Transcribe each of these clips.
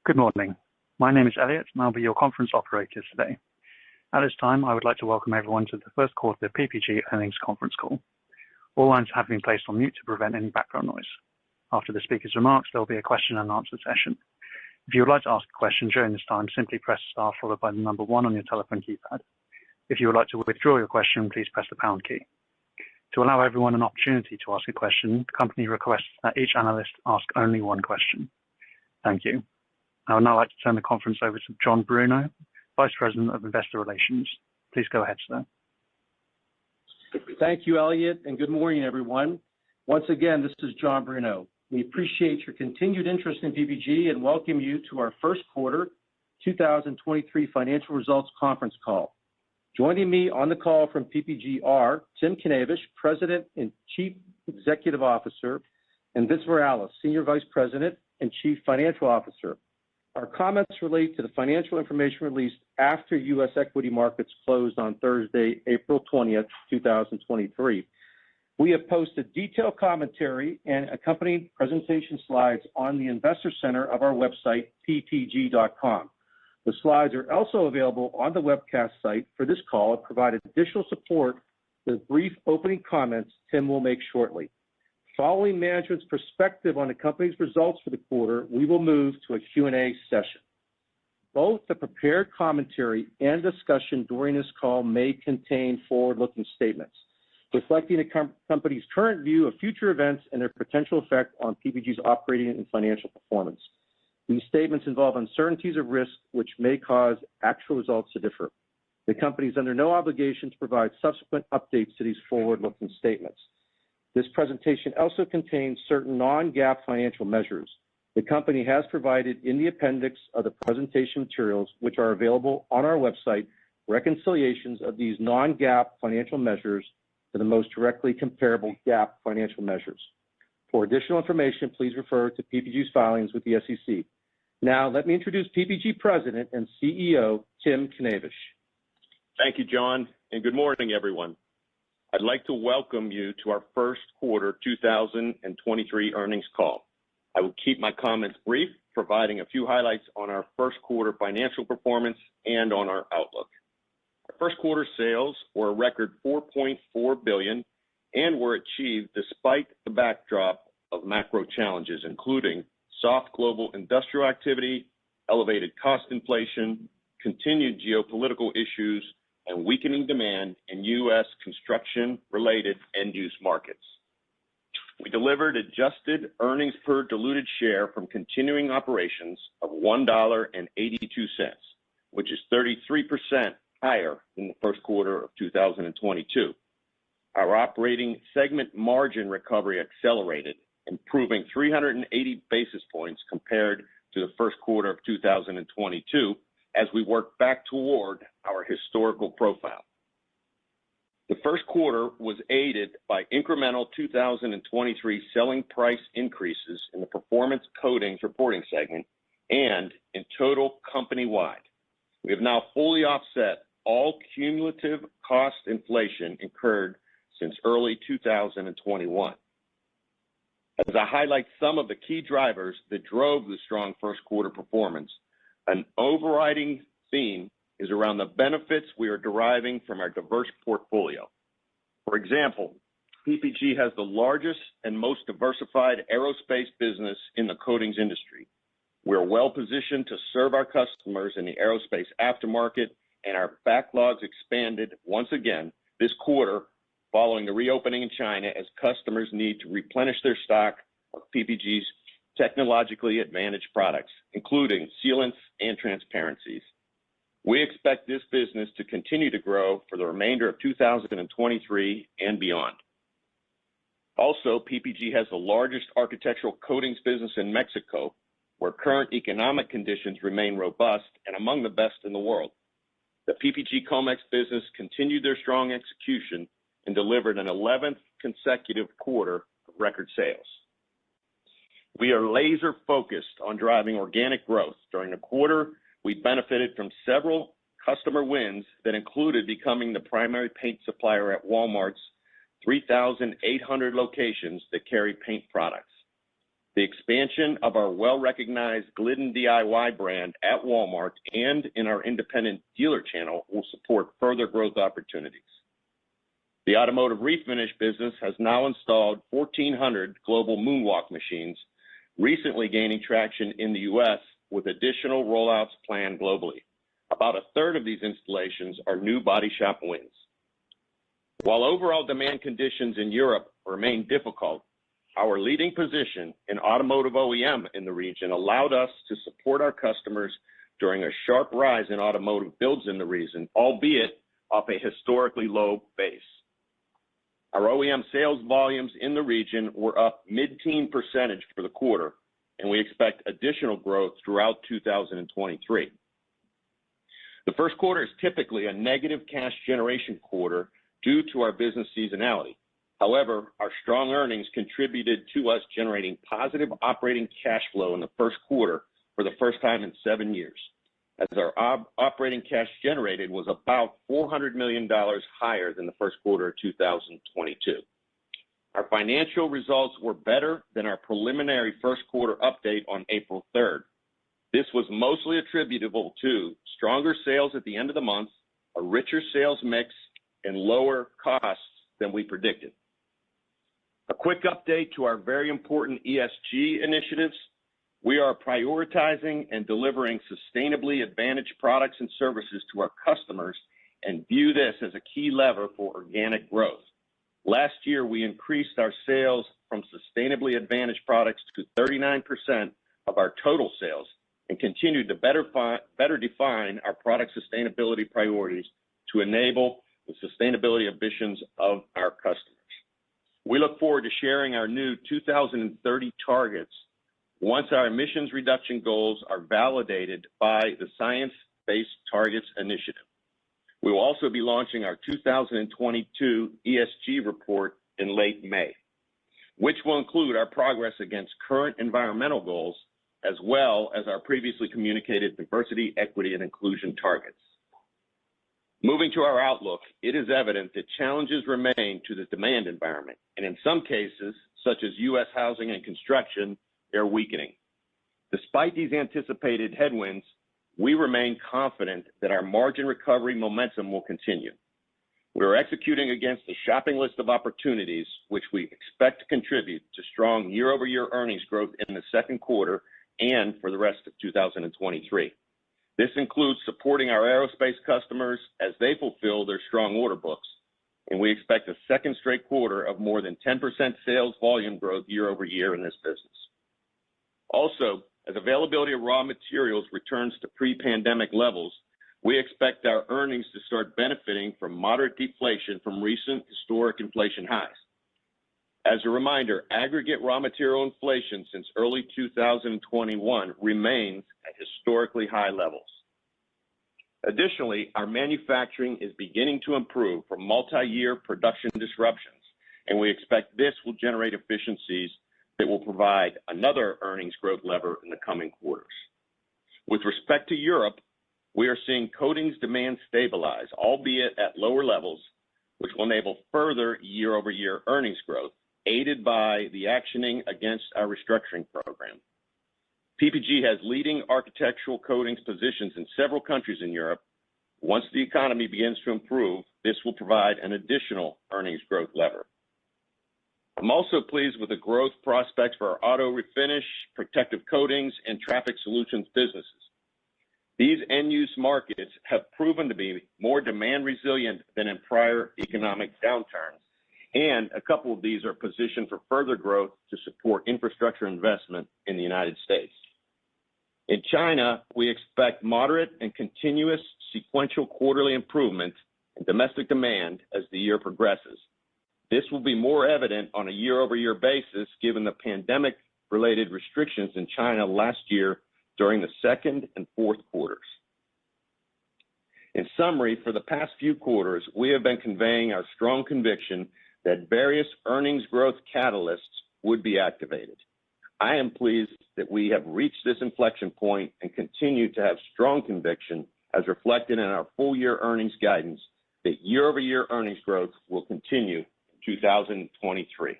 Good morning. My name is Elliot, and I'll be your conference operator today. At this time, I would like to welcome everyone to the first quarter PPG earnings conference call. All lines have been placed on mute to prevent any background noise. After the speaker's remarks, there will be a question and answer session. If you would like to ask a question during this time, simply press star followed by the number 1 on your telephone keypad. If you would like to withdraw your question, please press the pound key. To allow everyone an opportunity to ask a question, the company requests that each analyst ask only one question. Thank you. I would now like to turn the conference over to John Bruno, Vice President of Investor Relations. Please go ahead, sir. Thank you, Elliot, and good morning, everyone. Once again, this is John Bruno. We appreciate your continued interest in PPG and welcome you to our first quarter 2023 financial results conference call. Joining me on the call from PPG are Tim Knavish, President and Chief Executive Officer, and Vince Morales, Senior Vice President and Chief Financial Officer. Our comments relate to the financial information released after U.S. equity markets closed on Thursday, April 20th, 2023. We have posted detailed commentary and accompanying presentation slides on the investor center of our website, ppg.com. The slides are also available on the webcast site for this call and provide additional support to the brief opening comments Tim will make shortly. Following management's perspective on the company's results for the quarter, we will move to a Q&A session. Both the prepared commentary and discussion during this call may contain forward-looking statements, reflecting the company's current view of future events and their potential effect on PPG's operating and financial performance. These statements involve uncertainties or risks which may cause actual results to differ. The company is under no obligation to provide subsequent updates to these forward-looking statements. This presentation also contains certain non-GAAP financial measures. The company has provided in the appendix of the presentation materials, which are available on our website, reconciliations of these non-GAAP financial measures to the most directly comparable GAAP financial measures. For additional information, please refer to PPG's filings with the SEC. Now, let me introduce PPG President and CEO, Tim Knavish. Thank you, John, and good morning, everyone. I'd like to welcome you to our first quarter 2023 earnings call. I will keep my comments brief, providing a few highlights on our first quarter financial performance and on our outlook. Our first quarter sales were a record $4.4 billion and were achieved despite the backdrop of macro challenges, including soft global industrial activity, elevated cost inflation, continued geopolitical issues, and weakening demand in U.S. construction-related end-use markets. We delivered adjusted earnings per diluted share from continuing operations of $1.82, which is 33% higher than the first quarter of 2022. Our operating segment margin recovery accelerated, improving 380 basis points compared to the first quarter of 2022, as we work back toward our historical profile. The first quarter was aided by incremental 2023 selling price increases in the Performance Coatings reporting segment and in total company-wide. We have now fully offset all cumulative cost inflation incurred since early 2021. As I highlight some of the key drivers that drove the strong first quarter performance, an overriding theme is around the benefits we are deriving from our diverse portfolio. For example, PPG has the largest and most diversified aerospace business in the coatings industry. We're well positioned to serve our customers in the aerospace aftermarket, and our backlogs expanded once again this quarter following the reopening in China as customers need to replenish their stock of PPG's technologically advantaged products, including sealants and transparencies. We expect this business to continue to grow for the remainder of 2023 and beyond. Also, PPG has the largest architectural coatings business in Mexico, where current economic conditions remain robust and among the best in the world. The PPG Comex business continued their strong execution and delivered an 11th consecutive quarter of record sales. We are laser focused on driving organic growth. During the quarter, we benefited from several customer wins that included becoming the primary paint supplier at Walmart's 3,800 locations that carry paint products. The expansion of our well-recognized Glidden DIY brand at Walmart and in our independent dealer channel will support further growth opportunities. The automotive refinish business has now installed 1,400 global Moonwalk machines, recently gaining traction in the U.S. with additional rollouts planned globally. About a third of these installations are new body shop wins. While overall demand conditions in Europe remain difficult, our leading position in automotive OEM in the region allowed us to support our customers during a sharp rise in automotive builds in the region, albeit off a historically low base. Our OEM sales volumes in the region were up mid-teen percentage for the quarter, and we expect additional growth throughout 2023. The first quarter is typically a negative cash generation quarter due to our business seasonality. However, our strong earnings contributed to us generating positive operating cash flow in the first quarter for the first time in 7 years, as our operating cash generated was about $400 million higher than the first quarter of 2022. Our financial results were better than our preliminary first quarter update on April 3rd. This was mostly attributable to stronger sales at the end of the month, a richer sales mix, and lower costs than we predicted. A quick update to our very important ESG initiatives. We are prioritizing and delivering sustainably advantaged products and services to our customers and view this as a key lever for organic growth. Last year, we increased our sales from sustainably advantaged products to 39% of our total sales and continued to better define our product sustainability priorities to enable the sustainability ambitions of our customers. We look forward to sharing our new 2030 targets once our emissions reduction goals are validated by the Science Based Targets Initiative. We will also be launching our 2022 ESG report in late May, which will include our progress against current environmental goals, as well as our previously communicated diversity, equity, and inclusion targets. Moving to our outlook, it is evident that challenges remain to the demand environment, and in some cases, such as U.S. housing and construction, they're weakening. Despite these anticipated headwinds, we remain confident that our margin recovery momentum will continue. We are executing against a shopping list of opportunities, which we expect to contribute to strong year-over-year earnings growth in the second quarter and for the rest of 2023. This includes supporting our aerospace customers as they fulfill their strong order books, and we expect a second straight quarter of more than 10% sales volume growth year-over-year in this business. Also, as availability of raw materials returns to pre-pandemic levels, we expect our earnings to start benefiting from moderate deflation from recent historic inflation highs. As a reminder, aggregate raw material inflation since early 2021 remains at historically high levels. Additionally, our manufacturing is beginning to improve from multi-year production disruptions, and we expect this will generate efficiencies that will provide another earnings growth lever in the coming quarters. With respect to Europe, we are seeing coatings demand stabilize, albeit at lower levels, which will enable further year-over-year earnings growth, aided by the actioning against our restructuring program. PPG has leading architectural coatings positions in several countries in Europe. Once the economy begins to improve, this will provide an additional earnings growth lever. I'm also pleased with the growth prospects for our auto refinish, protective coatings, and traffic solutions businesses. These end-use markets have proven to be more demand resilient than in prior economic downturns, and a couple of these are positioned for further growth to support infrastructure investment in the United States. In China, we expect moderate and continuous sequential quarterly improvement in domestic demand as the year progresses. This will be more evident on a year-over-year basis given the pandemic-related restrictions in China last year during the second and fourth quarters. In summary, for the past few quarters, we have been conveying our strong conviction that various earnings growth catalysts would be activated. I am pleased that we have reached this inflection point and continue to have strong conviction as reflected in our full-year earnings guidance that year-over-year earnings growth will continue in 2023.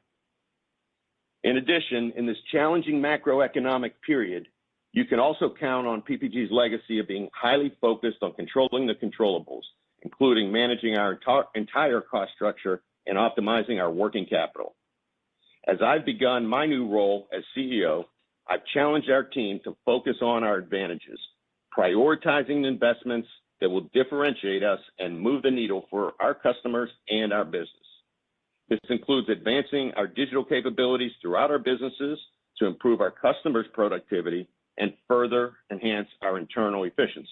In addition, in this challenging macroeconomic period, you can also count on PPG's legacy of being highly focused on controlling the controllables, including managing our entire cost structure and optimizing our working capital. As I've begun my new role as CEO, I've challenged our team to focus on our advantages, prioritizing investments that will differentiate us and move the needle for our customers and our business. This includes advancing our digital capabilities throughout our businesses to improve our customers' productivity and further enhance our internal efficiencies.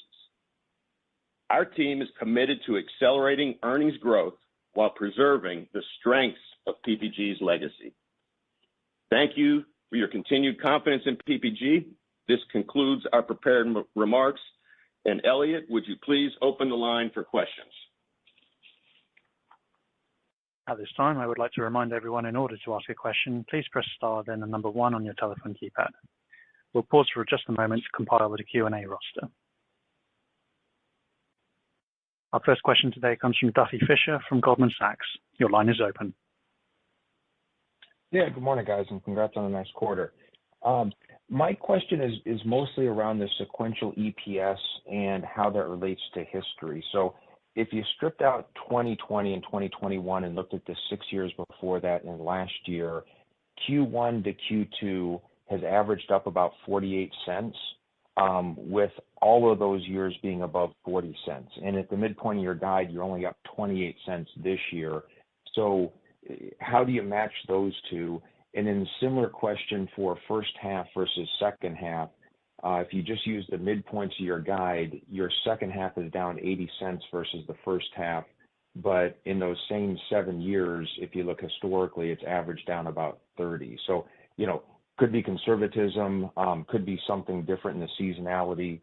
Our team is committed to accelerating earnings growth while preserving the strengths of PPG's legacy. Thank you for your continued confidence in PPG. This concludes our prepared remarks. And Elliot, would you please open the line for questions? At this time, I would like to remind everyone, in order to ask a question, please press star, then the number 1 on your telephone keypad. We'll pause for just a moment to compile the Q&A roster. Our first question today comes from Duffy Fischer from Goldman Sachs. Your line is open. Yeah, good morning, guys, and congrats on a nice quarter. My question is mostly around the sequential EPS and how that relates to history. So if you stripped out 2020 and 2021 and looked at the 6 years before that and last year, Q1 to Q2 has averaged up about 48 cents, with all of those years being above 40 cents. And at the midpoint of your guide, you're only up 28 cents this year. So how do you match those two? And then similar question for first half versus second half. If you just use the midpoints of your guide, your second half is down 80 cents versus the first half. But in those same 7 years, if you look historically, it's averaged down about 30. So, could be conservatism, could be something different in the seasonality,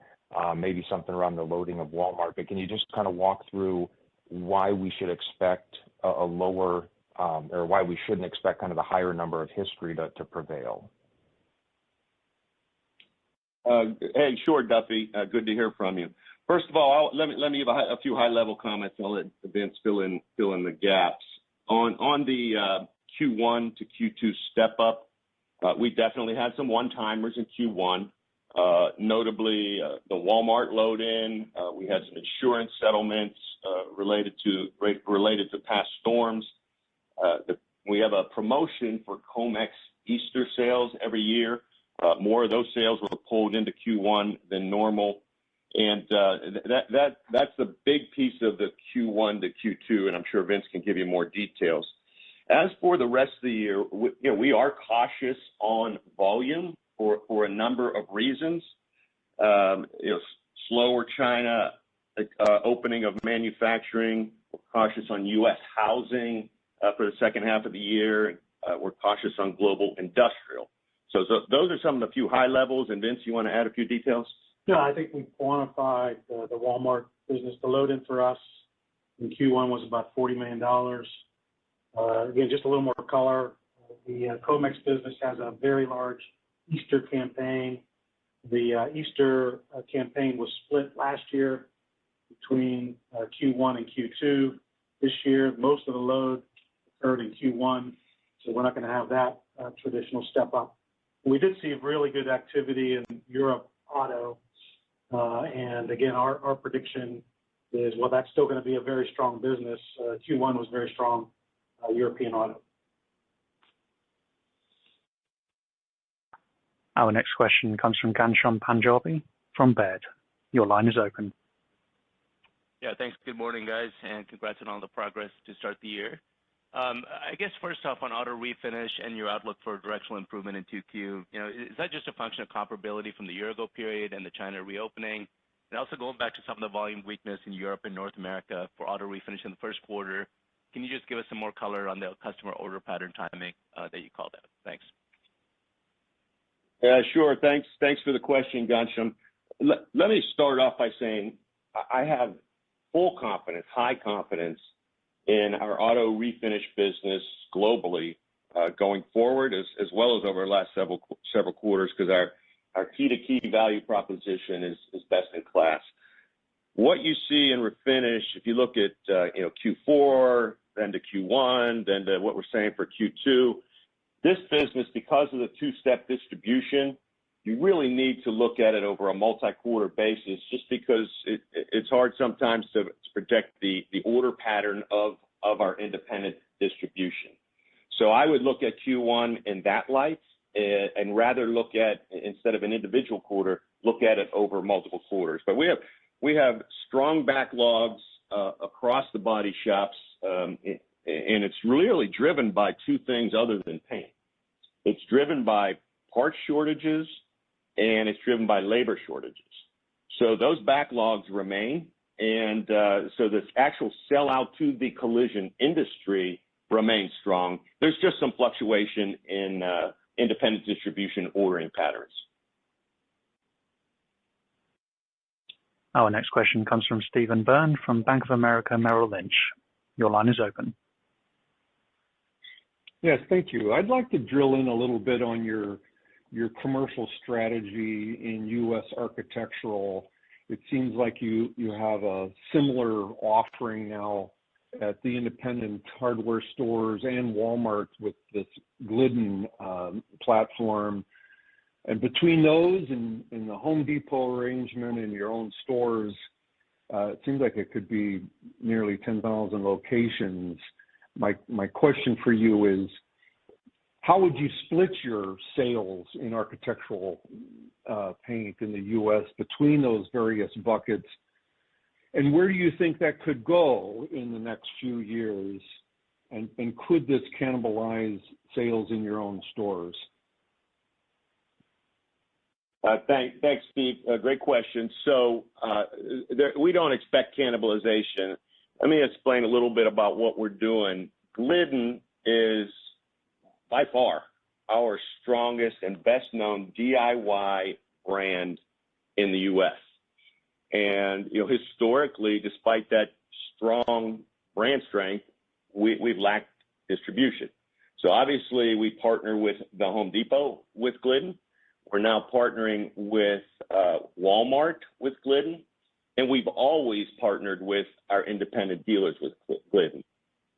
maybe something around the loading of Walmart. But can you just kind of walk through why we should expect a lower or why we shouldn't expect kind of the higher number of history to prevail? Hey, sure, Duffy. Good to hear from you. First of all, let me give a few high-level comments. I'll let Vince fill in the gaps. On the Q1 to Q2 step-up, we definitely had some one-timers in Q1, notably the Walmart load-in. We had some insurance settlements related to past storms. We have a promotion for Comex Easter sales every year. More of those sales were pulled into Q1 than normal. And that's the big piece of the Q1 to Q2, and I'm sure Vince can give you more details. As for the rest of the year, we are cautious on volume for a number of reasons. Slower China opening of manufacturing. We're cautious on U.S. housing for the second half of the year. We're cautious on global industrial. So those are some of the few high levels. And Vince, you want to add a few details? Yeah, I think we quantified the Walmart business. The load-in for us in Q1 was about $40 million. Again, just a little more color. The Comex business has a very large Easter campaign. The Easter campaign was split last year between Q1 and Q2. This year, most of the load occurred in Q1, so we're not going to have that traditional step up. We did see really good activity in Europe auto, and again, our prediction is, well, that's still going to be a very strong business. Q1 was very strong European auto. Our next question comes from Ghansham Panjabi from Baird. Your line is open. Yeah, thanks. Good morning, guys, and congrats on all the progress to start the year. I guess first off, on auto refinish and your outlook for directional improvement in 2Q, is that just a function of comparability from the year-ago period and the China reopening? And also going back to some of the volume weakness in Europe and North America for auto refinish in the first quarter, can you just give us some more color on the customer order pattern timing that you called out? Thanks. Yeah, sure. Thanks for the question, Ghansham. Let me start off by saying I have full confidence, high confidence in our auto refinish business globally going forward, as well as over the last several quarters, because our key-to-key value proposition is best in class. What you see in refinish, if you look at Q4, then to Q1, then to what we're saying for Q2, This business, because of the two-step distribution, you really need to look at it over a multi-quarter basis just because it's hard sometimes to project the order pattern of our independent distribution. So I would look at Q1 in that light and rather look at, instead of an individual quarter, look at it over multiple quarters. But we have strong backlogs across the body shops, and it's really driven by two things other than paint. It's driven by part shortages, and it's driven by labor shortages. So those backlogs remain, and so the actual sell-out to the collision industry remains strong. There's just some fluctuation in independent distribution ordering patterns. Our next question comes from Stephen Byrne from Bank of America Merrill Lynch. Your line is open. Yes, thank you. I'd like to drill in a little bit on your commercial strategy in U.S. architectural. It seems like you have a similar offering now at the independent hardware stores and Walmart with this Glidden platform. And between those and the Home Depot arrangement and your own stores, it seems like it could be nearly 10,000 locations. My question for you is, how would you split your sales in architectural paint in the U.S. between those various buckets? And where do you think that could go in the next few years? And could this cannibalize sales in your own stores? Thanks, Steve. Great question. So we don't expect cannibalization. Let me explain a little bit about what we're doing. Glidden is by far our strongest and best-known DIY brand in the U.S. And historically, despite that strong brand strength, we've lacked distribution. So obviously, we partner with the Home Depot with Glidden. We're now partnering with Walmart with Glidden, and we've always partnered with our independent dealers with Glidden.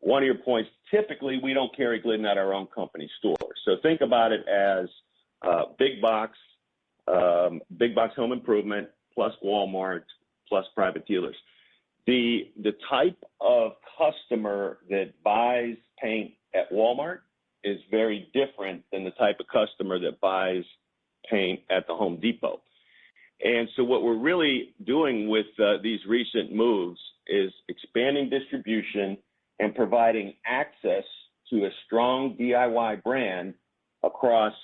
One of your points, typically we don't carry Glidden at our own company stores. So think about it as big box home improvement plus Walmart plus private dealers. The type of customer that buys paint at Walmart is very different than the type of customer that buys paint at the Home Depot. And so what we're really doing with these recent moves is expanding distribution and providing access to a strong DIY brand across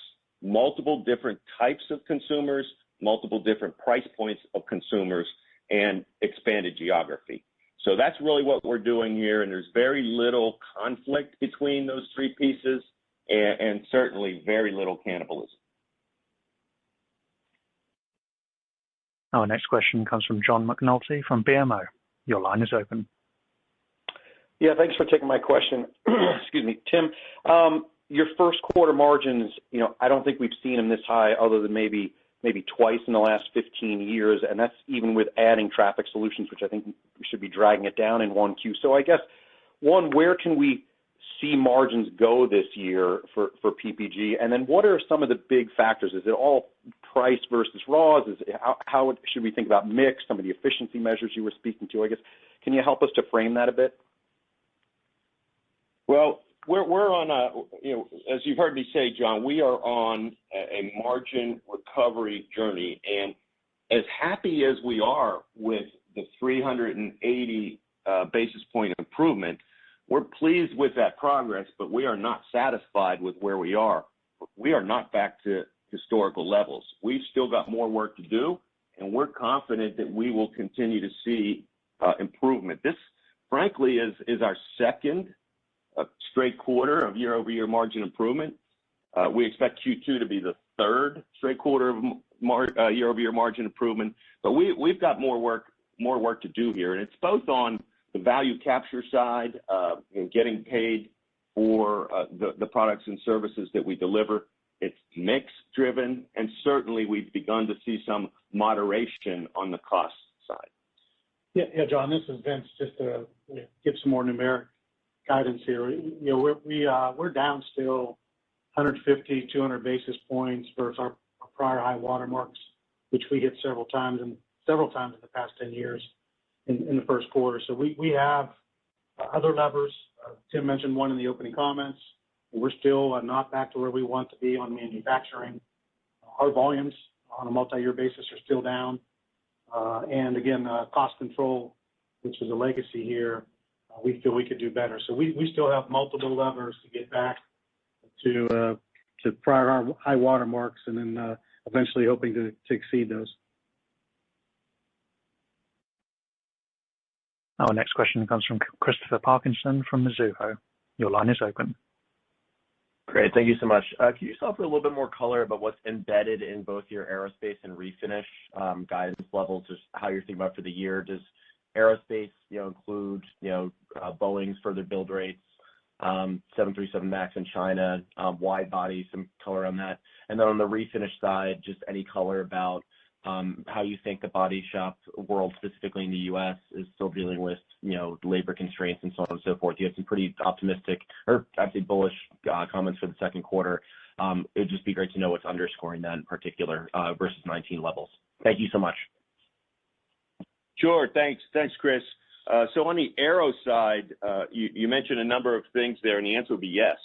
multiple different types of consumers, multiple different price points of consumers, and expanded geography. So that's really what we're doing here, and there's very little conflict between those three pieces, and certainly very little cannibalism. Our next question comes from John McNulty from BMO. Your line is open. Yeah, thanks for taking my question. Excuse me, Tim. Your first quarter margins, I don't think we've seen them this high other than maybe twice in the last 15 years, and that's even with adding Traffic Solutions, which I think we should be dragging it down in 1Q. So I guess, one, where can we see margins go this year for PPG? And then what are some of the big factors? Is it all price versus raws? How should we think about mix, some of the efficiency measures you were speaking to? I guess, can you help us to frame that a bit? Well, we're on as you've heard me say, John, we are on a margin recovery journey. And as happy as we are with the 380 basis point improvement, we're pleased with that progress, but we are not satisfied with where we are. We are not back to historical levels. We've still got more work to do, and we're confident that we will continue to see improvement. This, frankly, is our second straight quarter of year-over-year margin improvement. We expect Q2 to be the third straight quarter of year-over-year margin improvement, but we've got more work to do here, and it's both on the value capture side, getting paid for the products and services that we deliver. It's mix driven, and certainly we've begun to see some moderation on the cost side. Yeah, John, this is Vince. Just to give some more numeric guidance here. We're down still 150, 200 basis points versus our prior high water marks, which we hit several times in the past 10 years in the first quarter. So we have other levers. Tim mentioned one in the opening comments. We're still not back to where we want to be on manufacturing. Our volumes on a multi-year basis are still down. And again, cost control, which is a legacy here, we feel we could do better. So we still have multiple levers to get back to prior high water marks, and then eventually hoping to exceed those. Our next question comes from Christopher Parkinson from Mizuho. Your line is open. Great. Thank you so much. Can you just offer a little bit more color about what's embedded in both your aerospace and refinish guidance levels, just how you're thinking about for the year? Does aerospace, include, Boeing's further build rates, 737 MAX in China, wide body, some color on that? And then on the refinish side, just any color about how you think the body shop world, specifically in the U.S., is still dealing with, labor constraints and so on and so forth. You had some pretty optimistic, or I'd say bullish, comments for the second quarter. It'd just be great to know what's underscoring that in particular versus 19 levels. Thank you so much. Sure. Thanks, Chris. So on the aero side, you mentioned a number of things there, and the answer would be yes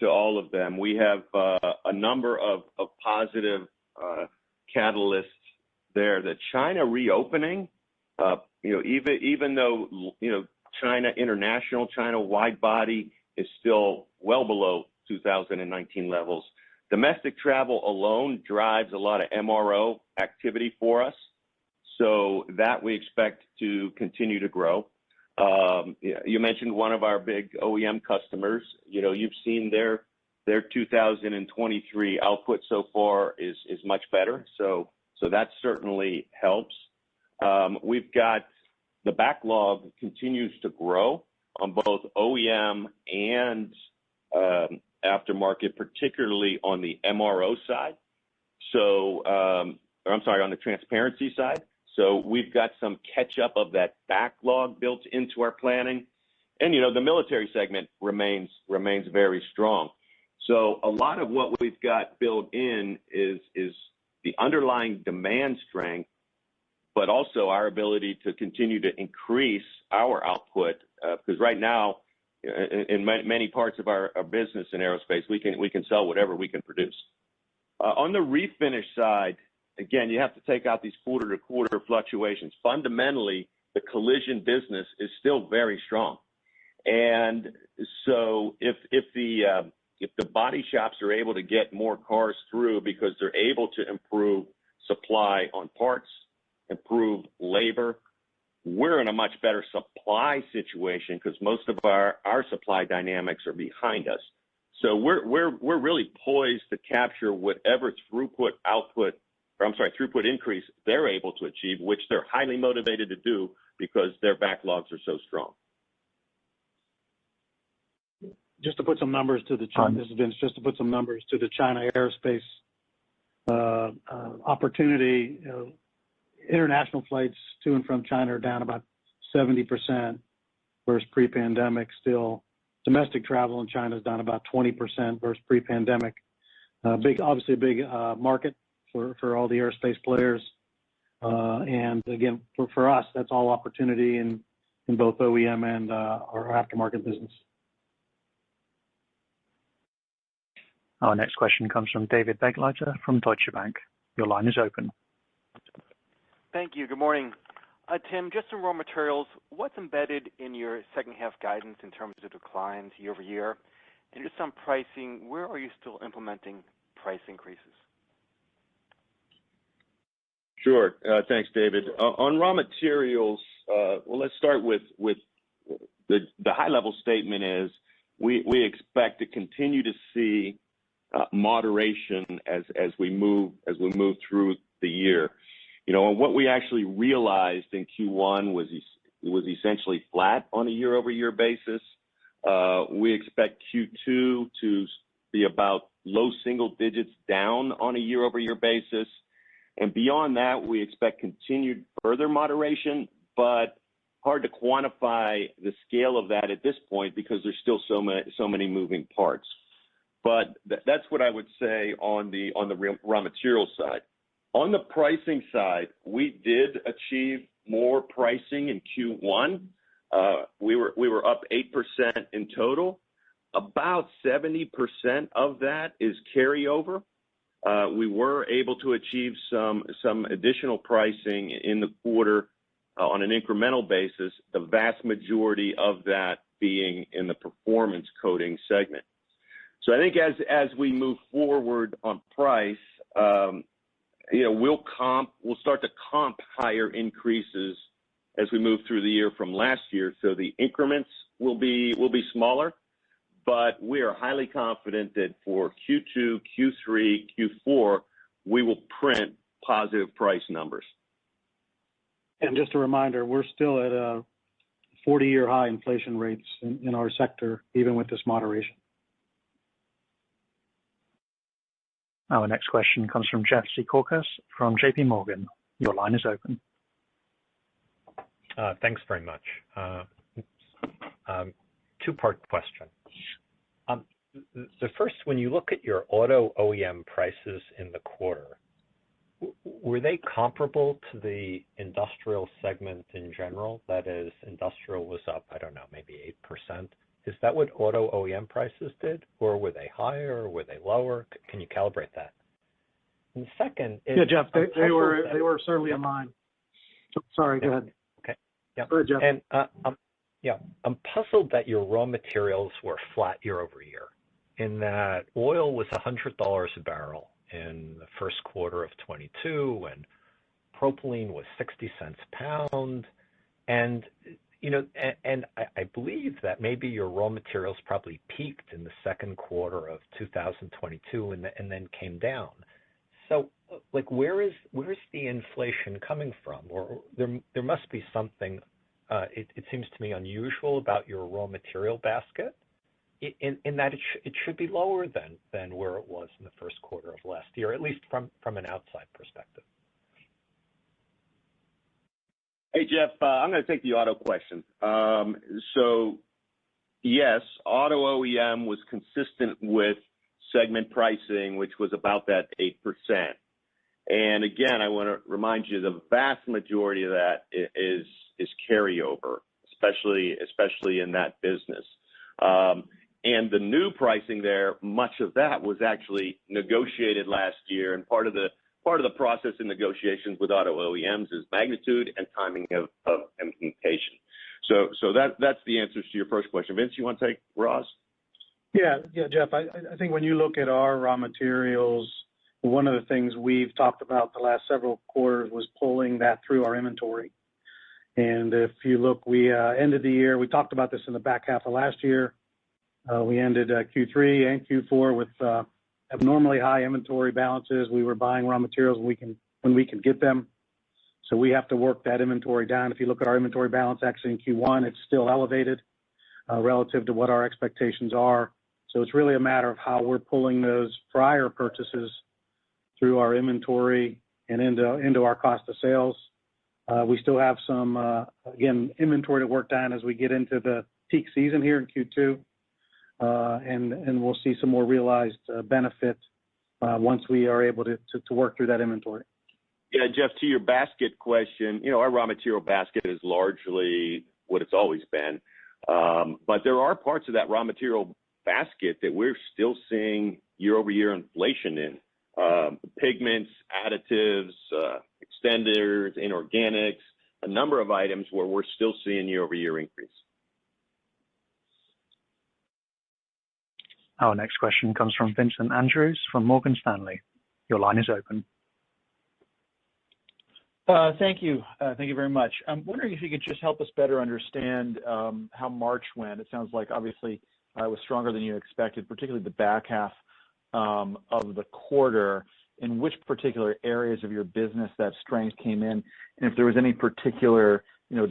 to all of them. We have a number of positive catalysts there. The China reopening, even though China international, China wide body is still well below 2019 levels. Domestic travel alone drives a lot of MRO activity for us, so that we expect to continue to grow. You mentioned one of our big OEM customers. You've seen their 2023 output so far is much better, so that certainly helps. We've got the backlog continues to grow on both OEM and aftermarket, particularly on the MRO side. On the transparency side. So we've got some catch up of that backlog built into our planning. And, the military segment remains very strong. So a lot of what we've got built in is the underlying demand strength, but also our ability to continue to increase our output, because right now, in many parts of our business in aerospace, we can sell whatever we can produce. On the refinish side, again, you have to take out these quarter-to-quarter fluctuations. Fundamentally, the collision business is still very strong. And so if the body shops are able to get more cars through because they're able to improve supply on parts, improve labor, we're in a much better supply situation because most of our supply dynamics are behind us. So we're really poised to capture whatever throughput increase they're able to achieve, which they're highly motivated to do because their backlogs are so strong. Just to put some numbers to the China, this is Vince, just to put some numbers to the China aerospace opportunity. International flights to and from China are down about 70% versus pre-pandemic. Still, domestic travel in China is down about 20% versus pre-pandemic. Obviously a big market for all the aerospace players. And again, for us, that's all opportunity in both OEM and our aftermarket business. Our next question comes from David Begleiter from Deutsche Bank. Your line is open. Thank you. Good morning. Tim, just some raw materials. What's embedded in your second half guidance in terms of declines year over year? And just on pricing, where are you still implementing price increases? Sure. Thanks, David. On raw materials, let's start with the high level statement is we expect to continue to see moderation as we move through the year. And what we actually realized in Q1 was essentially flat on a year-over-year basis. We expect Q2 to be about low single digits down on a year-over-year basis. And beyond that, we expect continued further moderation, but hard to quantify the scale of that at this point because there's still so many moving parts. but that's what I would say on the raw material side. On the pricing side, we did achieve more pricing in Q1. We were up 8% in total. About 70% of that is carryover. We were able to achieve some additional pricing in the quarter on an incremental basis, the vast majority of that being in the performance coating segment. So I think as we move forward on price, we'll start to comp higher increases as we move through the year from last year. So the increments will be smaller, but we are highly confident that for Q2, Q3, Q4, we will print positive price numbers. And just a reminder, we're still at a 40-year high inflation rates in our sector, even with this moderation. Our next question comes from Jeff Zekauskas from JP Morgan. Your line is open. Thanks very much. Two-part question. The first, when you look at your auto OEM prices in the quarter, were they comparable to the industrial segment in general? That is, industrial was up, I don't know, maybe 8%. Is that what auto OEM prices did? Or were they higher? Or were they lower? Can you calibrate that? And the second is... Yeah, Jeff, they were certainly in line. Sorry, go ahead. Okay. Yeah. Go ahead, Jeff. And I'm puzzled that your raw materials were flat year over year, in that oil was $100 a barrel in the first quarter of 22, and propylene was 60 cents a pound. And, and I believe that maybe your raw materials probably peaked in the second quarter of 2022 and then came down. So, where's the inflation coming from? Or there must be something, it seems to me, unusual about your raw material basket, in that it should be lower than where it was in the first quarter of last year, at least from an outside perspective. Hey, Jeff, I'm going to take the auto question. So, yes, auto OEM was consistent with segment pricing, which was about that 8%. And again, I want to remind you the vast majority of that is carryover, especially in that business. And the new pricing there, much of that was actually negotiated last year, and part of the process in negotiations with auto OEMs is magnitude and timing of implementation. So that's the answers to your first question. Vince, you want to take Ross? Yeah, Jeff. I think when you look at our raw materials, one of the things we've talked about the last several quarters was pulling that through our inventory. And if you look, we ended the year. We talked about this in the back half of last year. We ended Q3 and Q4 with abnormally high inventory balances. We were buying raw materials when we could get them. So we have to work that inventory down. If you look at our inventory balance actually in Q1, it's still elevated relative to what our expectations are. So it's really a matter of how we're pulling those prior purchases through our inventory and into our cost of sales. We still have some, inventory to work down as we get into the peak season here in Q2. And we'll see some more realized benefit once we are able to work through that inventory. Yeah, Jeff, to your basket question, our raw material basket is largely what it's always been. But there are parts of that raw material basket that we're still seeing year-over-year inflation in. Pigments, additives, extenders, inorganics, a number of items where we're still seeing year-over-year increase. Our next question comes from Vincent Andrews from Morgan Stanley. Your line is open. Thank you. Thank you very much. I'm wondering if you could just help us better understand how March went. It sounds like obviously it was stronger than you expected, particularly the back half of the quarter. In which particular areas of your business that strength came in, and if there was any particular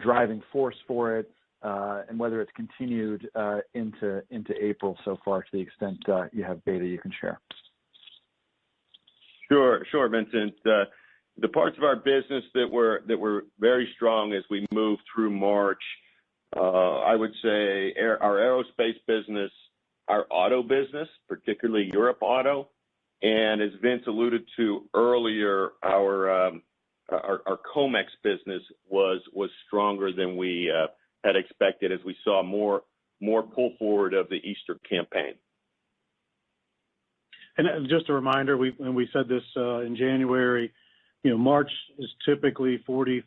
driving force for it, and whether it's continued into April so far, to the extent you have data you can share. Sure, Vincent. The parts of our business that were very strong as we moved through March, I would say our aerospace business our auto business, particularly Europe auto. And as Vince alluded to earlier, our Comex business was stronger than we had expected as we saw more pull forward of the Easter campaign. And just a reminder, when we said this in January, March is typically 40-50%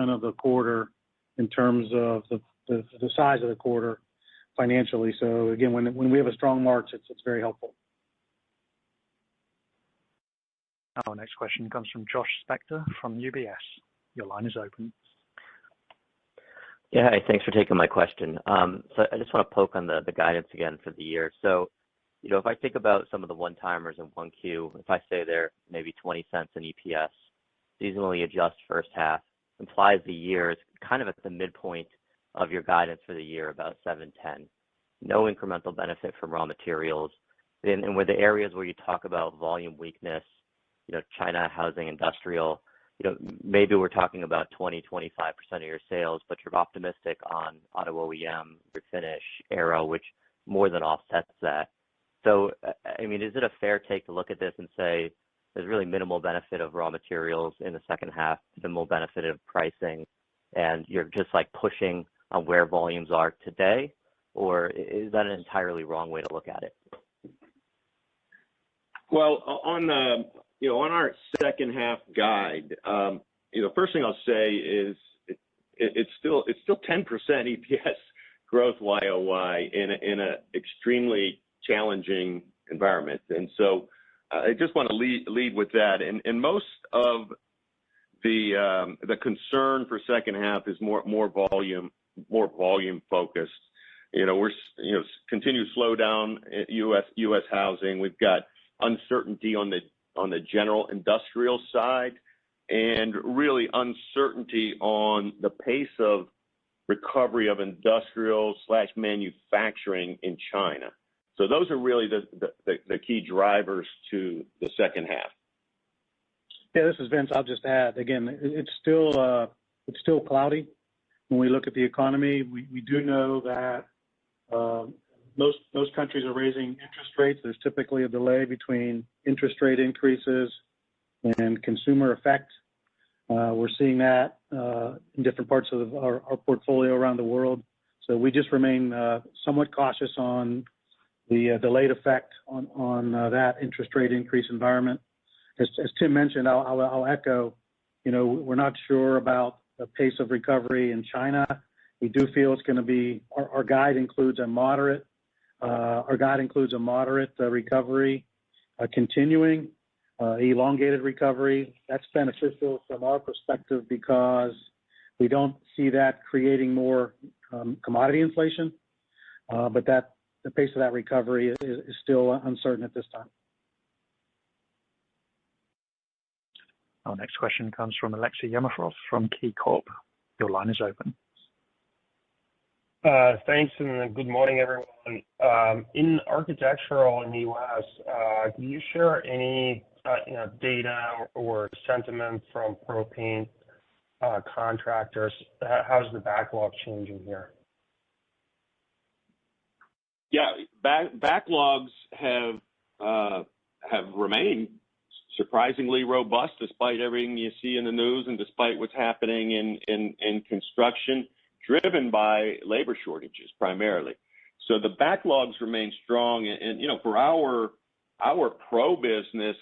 of the quarter in terms of the size of the quarter financially. So again, when we have a strong March, it's very helpful. Our next question comes from Josh Spector from UBS. Your line is open. Yeah, hi, thanks for taking my question. So I just want to poke on the guidance again for the year. So, if I think about some of the one-timers in 1Q, if I say they're maybe 20 cents in EPS, seasonally adjust first half, implies the year is kind of at the midpoint of your guidance for the year, about 7.10. No incremental benefit from raw materials. And with the areas where you talk about volume weakness, China, housing, industrial, maybe we're talking about 20-25% of your sales, but you're optimistic on auto OEM, refinish, aero, which more than offsets that. So, I mean, is it a fair take to look at this and say there's really minimal benefit of raw materials in the second half, minimal benefit of pricing, and you're just like pushing on where volumes are today? Or is that an entirely wrong way to look at it? Well, on our second half guide, first thing I'll say is it's still 10% EPS growth YOY in a extremely challenging environment, and so I just want to lead with that. And most of the concern for second half is more volume focused. We're continued slowdown in U.S. housing. We've got uncertainty on the general industrial side, and really uncertainty on the pace of recovery of industrial / manufacturing in China. So those are really the key drivers to the second half. Yeah, this is Vince. I'll just add again. It's still cloudy when we look at the economy. We do know that most countries are raising interest rates. There's typically a delay between interest rate increases and consumer effect. We're seeing that in different parts of our portfolio around the world. So we just remain somewhat cautious on the delayed effect on that interest rate increase environment. As Tim mentioned, I'll echo, we're not sure about the pace of recovery in China. We do feel it's going to be, our guide includes a moderate recovery, continuing, elongated recovery. That's beneficial from our perspective because we don't see that creating more commodity inflation, but the pace of that recovery is still uncertain at this time. Our next question comes from Alexei Yefremov from KeyCorp. Your line is open. Thanks, and good morning, everyone. In architectural in the U.S., can you share any data or sentiment from pro paint contractors? How's the backlog changing here? Yeah, backlogs have remained surprisingly robust despite everything you see in the news and despite what's happening in construction, driven by labor shortages primarily. So the backlogs remain strong, and for our pro business,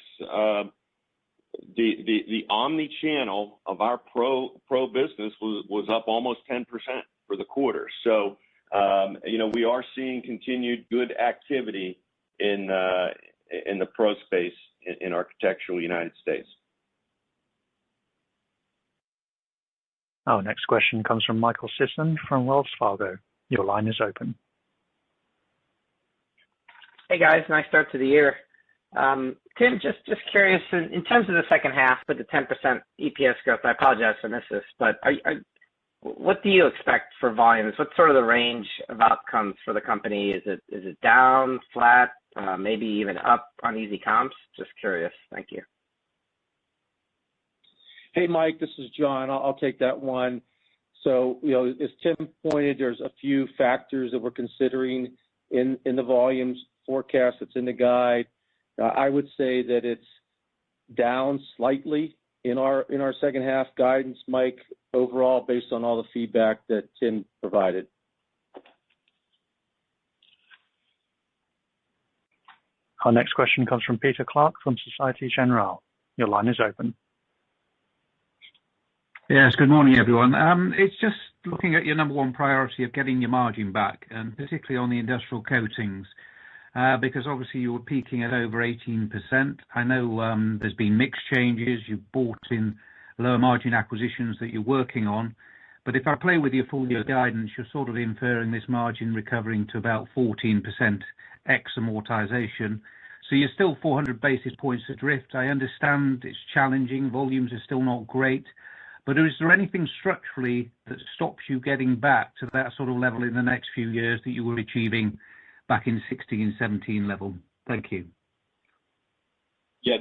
the omni-channel of our pro business was up almost 10% for the quarter. So we are seeing continued good activity in the pro space in architectural United States. Our next question comes from Michael Sisson from Wells Fargo. Your line is open. Hey guys, nice start to the year. Tim, just curious, in terms of the second half with the 10% EPS growth, I apologize for missing this, but what do you expect for volumes? What's sort of the range of outcomes for the company? Is it down, flat, maybe even up on easy comps? Just curious. Thank you. Hey, Mike, this is John. I'll take that one. So, as Tim pointed, there's a few factors that we're considering in the volumes forecast that's in the guide. I would say that it's down slightly in our second half guidance, Mike, overall, based on all the feedback that Tim provided. Our next question comes from Peter Clark from Societe Generale. Your line is open. Yes, good morning, everyone. It's just looking at your number one priority of getting your margin back, and particularly on the industrial coatings, because obviously you were peaking at over 18%. I know there's been mix changes. You've bought in lower margin acquisitions that you're working on. But if I play with your full year guidance, you're sort of inferring this margin recovering to about 14% ex amortization. So you're still 400 basis points adrift. I understand it's challenging. Volumes are still not great. But is there anything structurally that stops you getting back to that sort of level in the next few years that you were achieving back in 16, 17 level? Thank you. Yeah,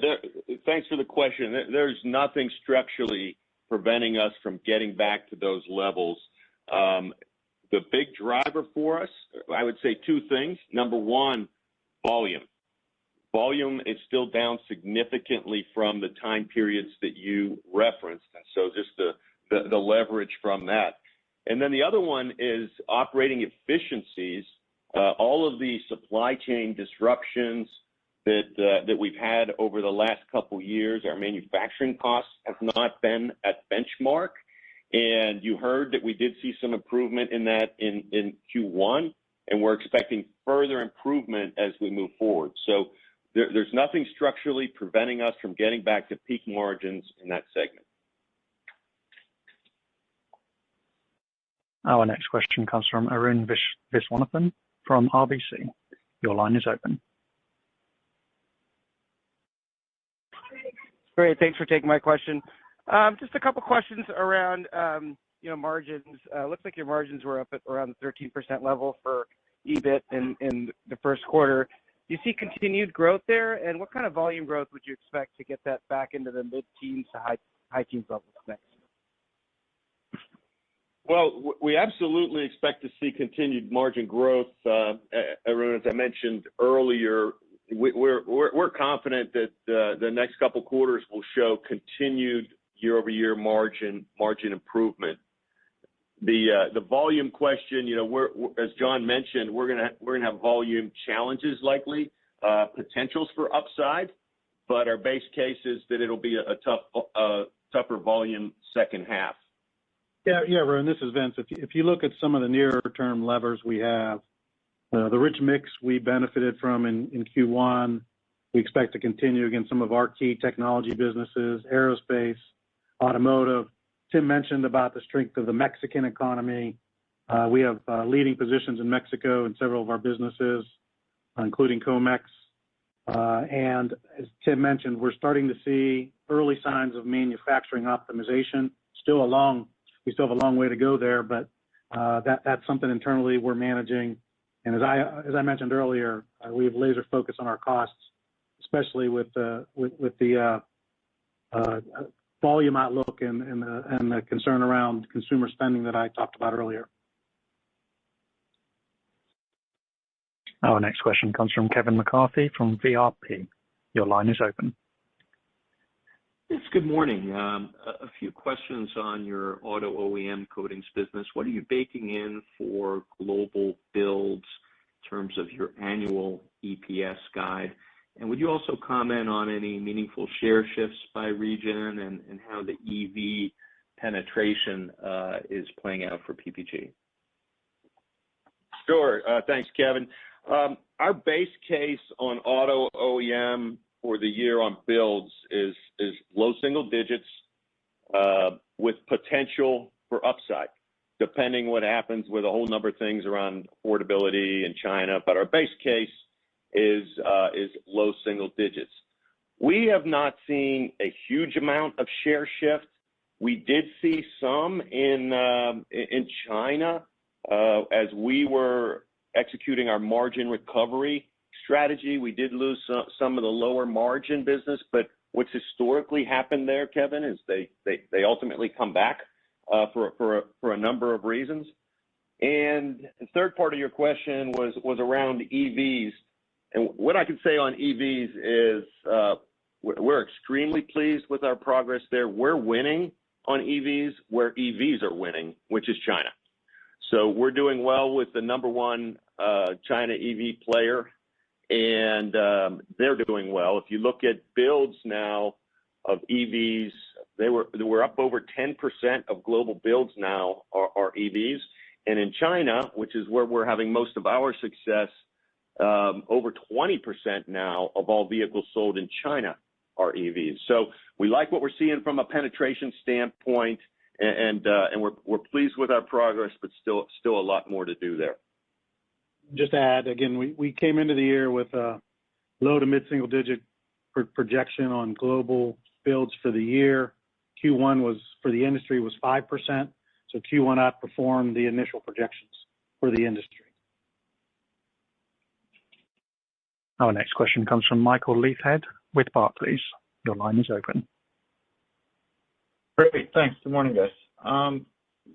thanks for the question. There's nothing structurally preventing us from getting back to those levels. The big driver for us, I would say two things. Number one, volume. Volume is still down significantly from the time periods that you referenced. So just the leverage from that. And then the other one is operating efficiencies. All of the supply chain disruptions that we've had over the last couple years, our manufacturing costs have not been at benchmark. And you heard that we did see some improvement in that in Q1, and we're expecting further improvement as we move forward. So there's nothing structurally preventing us from getting back to peak margins in that segment. Our next question comes from Arun Viswanathan from RBC. Your line is open. Great. Thanks for taking my question. Just a couple questions around, margins. Looks like your margins were up at around the 13% level for EBIT in the first quarter. Do you see continued growth there? And what kind of volume growth would you expect to get that back into the mid-teens to high teens levels next? Well, we absolutely expect to see continued margin growth. Arun, as I mentioned earlier, we're confident that the next couple quarters will show continued year-over-year margin improvement. The volume question, we're as John mentioned, we're gonna have volume challenges likely, potentials for upside, but our base case is that it'll be a tougher volume second half. Yeah, Arun, this is Vince. If you look at some of the nearer term levers we have, the rich mix we benefited from in Q1, we expect to continue against some of our key technology businesses, aerospace, automotive. Tim mentioned about the strength of the Mexican economy. We have leading positions in Mexico in several of our businesses, including Comex. And as Tim mentioned, we're starting to see early signs of manufacturing optimization. We still have a long way to go there, but that's something internally we're managing. And as I mentioned earlier, we have laser focus on our costs, especially with the volume outlook and the concern around consumer spending that I talked about earlier. Our next question comes from Kevin McCarthy from VRP. Your line is open. Yes, good morning. A few questions on your auto OEM coatings business. What are you baking in for global builds in terms of your annual EPS guide? And would you also comment on any meaningful share shifts by region and how the EV penetration is playing out for PPG? Sure. Thanks, Kevin. Our base case on auto OEM for the year on builds is low single digits with potential for upside, depending what happens with a whole number of things around affordability in China. But our base case is low single digits. We have not seen a huge amount of share shift. We did see some in China as we were executing our margin recovery strategy. We did lose some of the lower margin business, but what's historically happened there, Kevin, is they ultimately come back for a number of reasons. And the third part of your question was around EVs. And what I can say on EVs is we're extremely pleased with our progress there. We're winning on EVs where EVs are winning, which is China. So we're doing well with the number one China EV player, and they're doing well. If you look at builds now of EVs, they were up over 10% of global builds now are EVs. And in China, which is where we're having most of our success, over 20% now of all vehicles sold in China are EVs. So we like what we're seeing from a penetration standpoint, and we're pleased with our progress, but still a lot more to do there. Just to add, again, we came into the year with a low to mid-single digit projection on global builds for the year. Q1 was, for the industry, was 5%. So Q1 outperformed the initial projections for the industry. Our next question comes from Michael Leithead with Barclays. Your line is open. Great, thanks. Good morning, guys.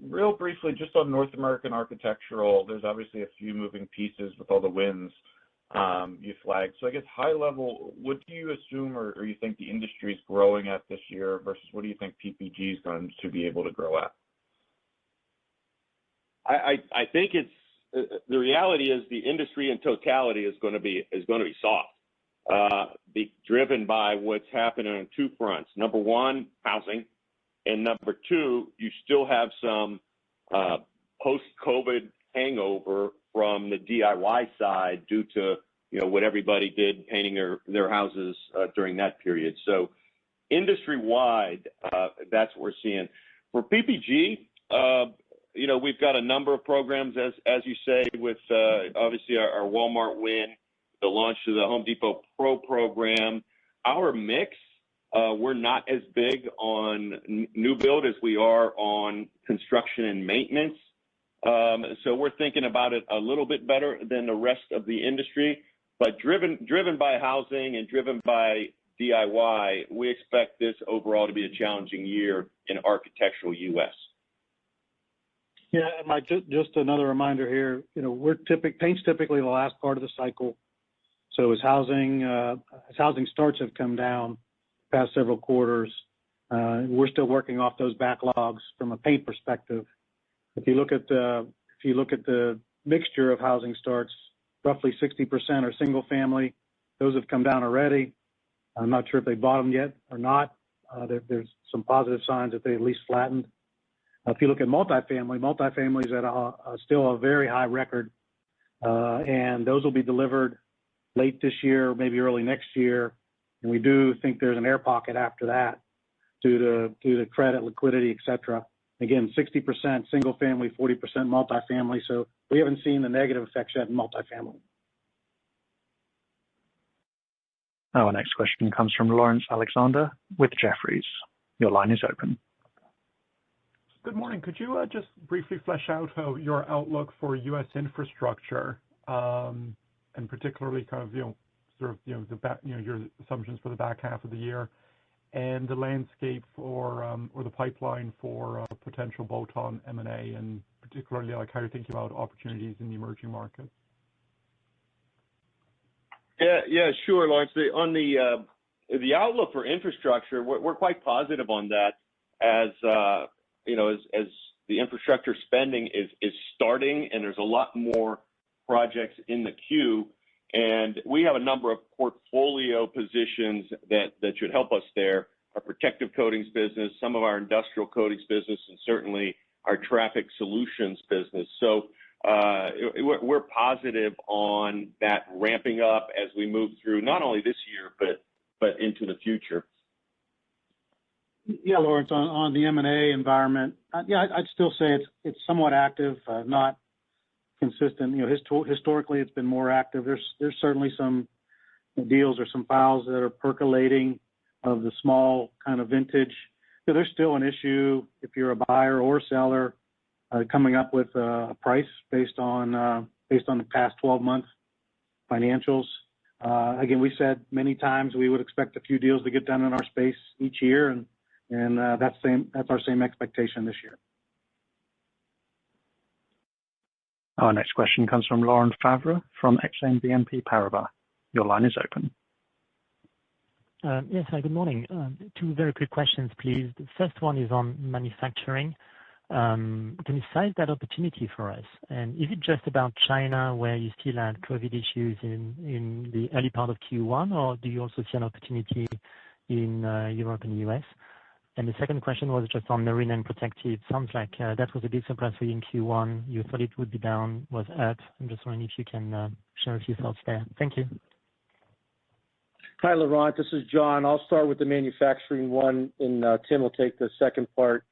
Real briefly, just on North American architectural, there's obviously a few moving pieces with all the wins you flagged. So I guess high level, what do you assume or you think the industry is growing at this year versus what do you think PPG is going to be able to grow at? I think it's the reality is the industry in totality is going to be soft, be driven by what's happening on two fronts. Number one, housing, and number two, you still have some post-COVID hangover from the DIY side due to what everybody did painting their houses during that period. So industry-wide, that's what we're seeing. For PPG, we've got a number of programs, as you say, with obviously our Walmart win, the launch of the Home Depot Pro program. Our mix, we're not as big on new build as we are on construction and maintenance. So we're thinking about it a little bit better than the rest of the industry. But driven by housing and driven by DIY, we expect this overall to be a challenging year in architectural U.S. Yeah, and Mike, just another reminder here. Paint's typically the last part of the cycle. So as housing starts have come down the past several quarters, we're still working off those backlogs from a paint perspective. If you look at the mixture of housing starts, roughly 60% are single family. Those have come down already. I'm not sure if they bottomed yet or not. There's some positive signs that they at least flattened. If you look at multifamily is at still a very high record, and those will be delivered late this year, maybe early next year. And we do think there's an air pocket after that due to credit, liquidity, et cetera. Again, 60% single family, 40% multifamily. So we haven't seen the negative effects yet in multifamily. Our next question comes from Lawrence Alexander with Jefferies. Your line is open. Good morning. Could you just briefly flesh out your outlook for U.S. infrastructure, and particularly kind of your assumptions for the back half of the year, and the landscape for or the pipeline for potential bolt-on M&A, and particularly like how you're thinking about opportunities in the emerging markets? Yeah, sure, Lawrence. On the outlook for infrastructure, we're quite positive on that as the infrastructure spending is starting, and there's a lot more projects in the queue. And we have a number of portfolio positions that should help us there. Our protective coatings business, some of our industrial coatings business, and certainly our traffic solutions business. So we're positive on that ramping up as we move through not only this year, but into the future. Yeah, Lawrence, on the M&A environment, I'd still say it's somewhat active, not consistent. Historically, it's been more active. There's certainly some deals or some files that are percolating of the small kind of vintage. So there's still an issue if you're a buyer or seller coming up with a price based on the past 12 months financials. Again, we said many times we would expect a few deals to get done in our space each year, and that's our same expectation this year. Our next question comes from Laurent Favre from Exane BNP Paribas. Your line is open. Yes. Hi, good morning. Two very quick questions, please. The first one is on manufacturing. Can you size that opportunity for us? And is it just about China, where you still had COVID issues in the early part of Q1, or do you also see an opportunity in Europe and the U.S.? And the second question was just on marine and protective. Sounds like that was a big surprise for you in Q1. You thought it would be down, was up. I'm just wondering if you can share a few thoughts there. Thank you. Hi, Laurent. This is John. I'll start with the manufacturing one, and Tim will take the second part.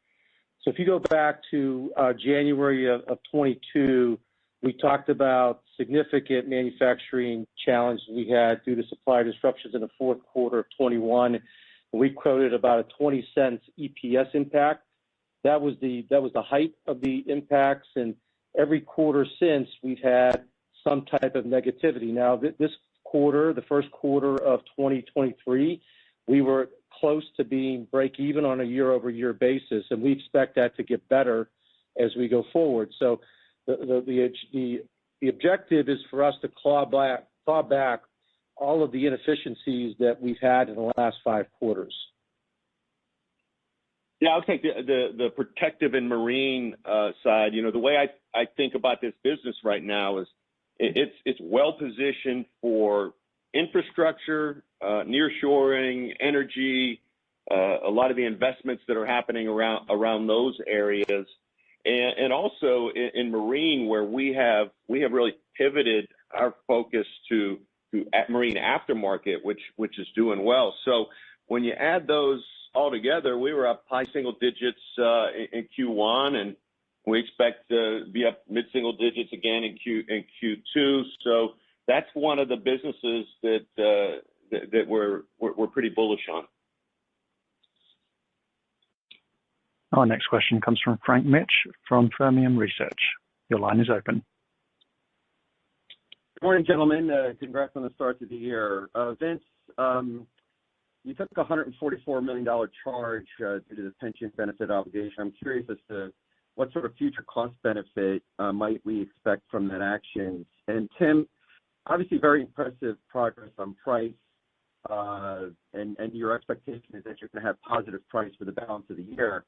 So if you go back to January of 22, we talked about significant manufacturing challenges we had due to supply disruptions in the fourth quarter of 21. And we quoted about a 20 cents EPS impact. That was the height of the impacts, and every quarter since we've had some type of negativity. Now, this quarter, the first quarter of 2023, we were close to being break even on a year-over-year basis, and we expect that to get better as we go forward. So the objective is for us to claw back all of the inefficiencies that we've had in the last 5 quarters. Yeah, I'll take the protective and marine side. You know, the way I think about this business right now is it's well positioned for infrastructure, nearshoring, energy, a lot of the investments that are happening around those areas, and also in marine, where we have really pivoted our focus to marine aftermarket, which is doing well. So when you add those all together, we were up high single digits in Q1, and we expect to be up mid-single digits again in Q2. So that's one of the businesses that we're pretty bullish on. Our next question comes from Frank Mitsch from Fermium Research. Your line is open. Good morning, gentlemen. Congrats on the start to the year. Vince, you took a $144 million charge due to the pension benefit obligation. I'm curious as to what sort of future cost benefit might we expect from that action? And Tim, obviously very impressive progress on price, and your expectation is that you're going to have positive price for the balance of the year.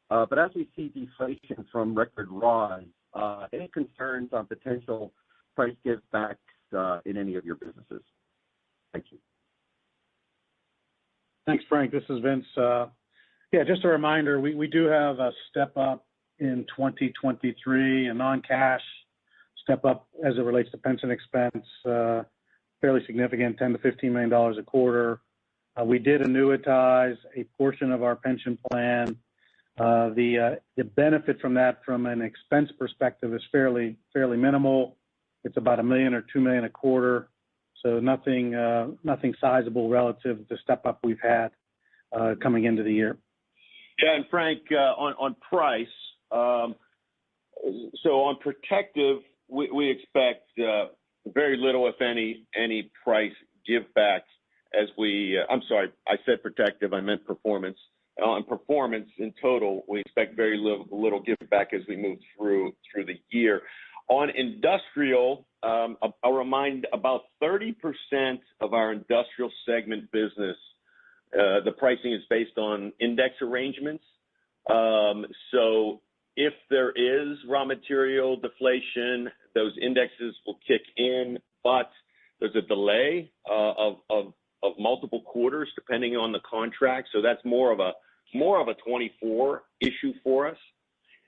But as we see deflation from record raws, any concerns on potential price give backs in any of your businesses? Thank you. Thanks, Frank. This is Vince. Yeah, just a reminder, we do have a step up in 2023, a non-cash step up as it relates to pension expense, fairly significant, $10 to $15 million a quarter. We did annuitize a portion of our pension plan. The benefit from that, from an expense perspective, is fairly minimal. It's about $1 million or $2 million a quarter, so nothing sizable relative to the step up we've had coming into the year. Yeah, and Frank, on price, so on protective, we expect very little, if any price give backs as we. I'm sorry, I said protective, I meant performance. On performance in total, we expect very little give back as we move through the year. On industrial, I'll remind about 30% of our industrial segment business, the pricing is based on index arrangements. So if there is raw material deflation, those indexes will kick in, but there's a delay of multiple quarters depending on the contract. So that's more of a 24 issue for us.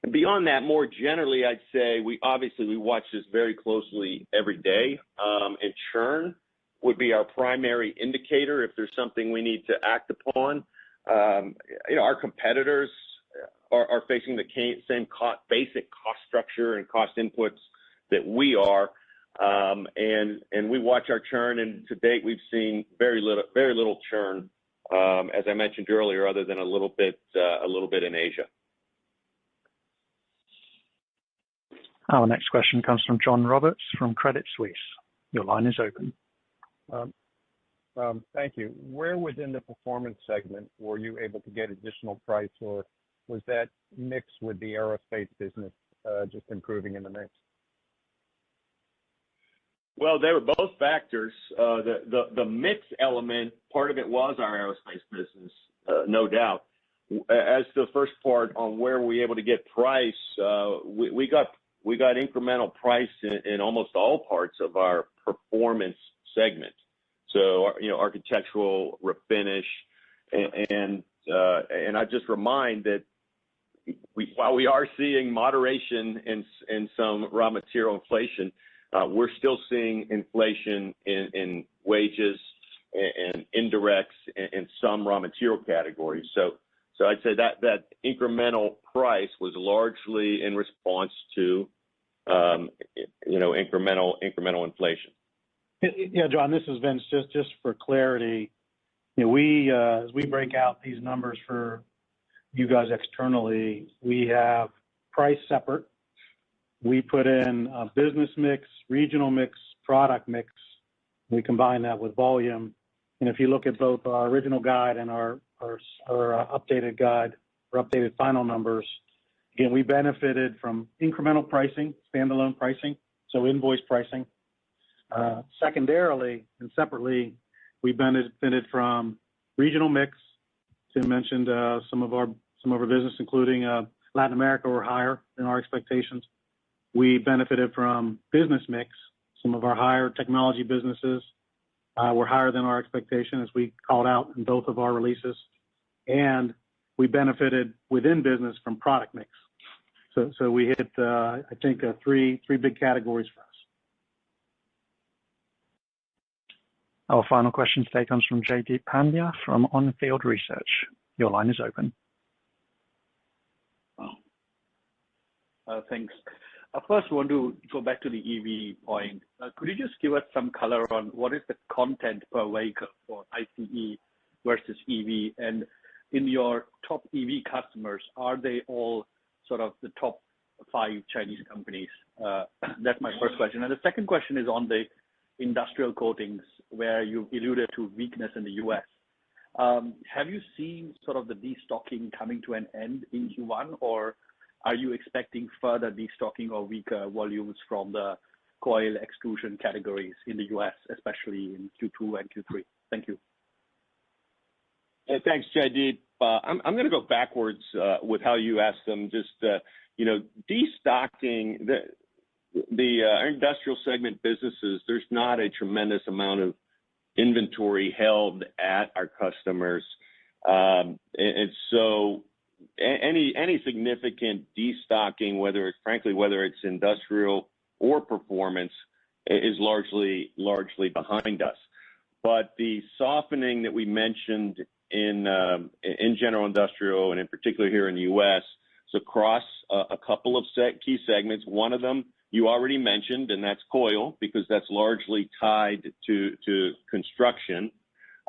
And beyond that, more generally, I'd say we watch this very closely every day. And churn would be our primary indicator if there's something we need to act upon. Our competitors are facing the same basic cost structure and cost inputs that we are. And we watch our churn, and to date, we've seen very little churn, as I mentioned earlier, other than a little bit in Asia. Our next question comes from John Roberts from Credit Suisse. Your line is open. Thank you. Where within the performance segment were you able to get additional price, or was that mix with the aerospace business just improving in the mix? Well, they were both factors. The mix element, part of it was our aerospace business, no doubt. As to the first part on where we were able to get price, we got incremental price in almost all parts of our performance segment. So, architectural, refinish, and I just remind that while we are seeing moderation in some raw material inflation, we're still seeing inflation in wages and indirects in some raw material categories. So I'd say that incremental price was largely in response to incremental inflation. Yeah, John, this is Vince. Just for clarity, we as we break out these numbers for you guys externally, we have price separate. We put in a business mix, regional mix, product mix. We combine that with volume. And if you look at both our original guide and our updated guide, or updated final numbers, again, we benefited from incremental pricing, standalone pricing, so invoice pricing. Secondarily and separately, we benefited from regional mix. Tim mentioned some of our business, including Latin America, were higher than our expectations. We benefited from business mix. Some of our higher technology businesses were higher than our expectation, as we called out in both of our releases. And we benefited within business from product mix. So we hit, I think, three big categories for us. Our final question today comes from Jaideep Pandya from On Field Research. Your line is open. Thanks. First, I want to go back to the EV point. Could you just give us some color on what is the content per vehicle for ICE versus EV? And in your top EV customers, are they all sort of the top 5 Chinese companies? That's my first question. And the second question is on the industrial coatings, where you alluded to weakness in the U.S. Have you seen sort of the destocking coming to an end in Q1, or are you expecting further destocking or weaker volumes from the coil extrusion categories in the U.S., especially in Q2 and Q3? Thank you. Hey, thanks, Jaideep. I'm going to go backwards with how you asked them. Just destocking the industrial segment businesses. There's not a tremendous amount of inventory held at our customers, and so any significant destocking, whether it's industrial or performance, is largely behind us. But the softening that we mentioned in general industrial, and in particular here in the U.S., is across a couple of key segments. One of them you already mentioned, and that's coil, because that's largely tied to construction.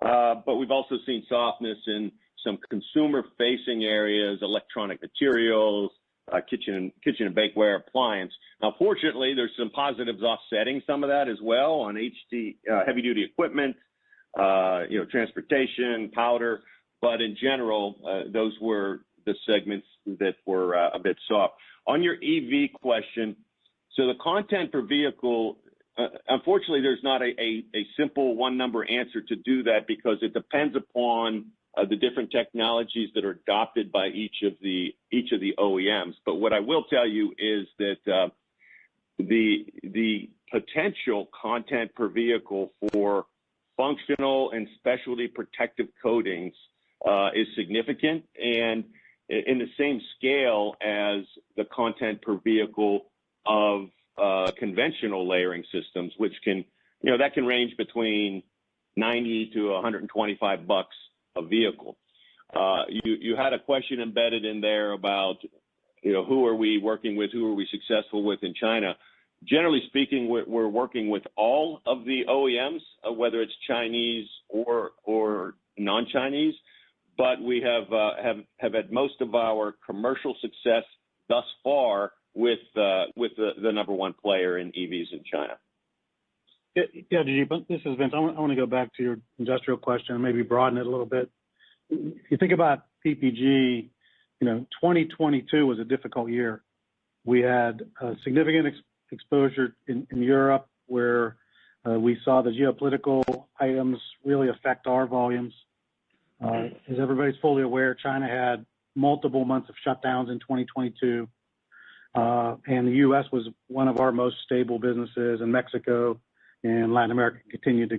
But we've also seen softness in some consumer-facing areas, electronic materials, kitchen and bakeware, appliance. Now, fortunately, there's some positives offsetting some of that as well on heavy-duty equipment, transportation, powder. But in general, those were the segments that were a bit soft. On your EV question, so the content per vehicle, unfortunately, there's not a simple one-number answer to do that, because it depends upon the different technologies that are adopted by each of the OEMs. But what I will tell you is that the potential content per vehicle for functional and specialty protective coatings is significant, and in the same scale as the content per vehicle of conventional layering systems, which can range between $90 to $125 a vehicle. You had a question embedded in there about who are we working with, who are we successful with in China. Generally speaking, we're working with all of the OEMs, whether it's Chinese or non-Chinese, but we have had most of our commercial success thus far with the number one player in EVs in China. Yeah, Jaideep, this is Vince. I want to go back to your industrial question and maybe broaden it a little bit. If you think about PPG, 2022 was a difficult year. We had a significant exposure in Europe, where We saw the geopolitical items really affect our volumes. As everybody's fully aware, China had multiple months of shutdowns in 2022. And the U.S. was one of our most stable businesses, and Mexico and Latin America continued to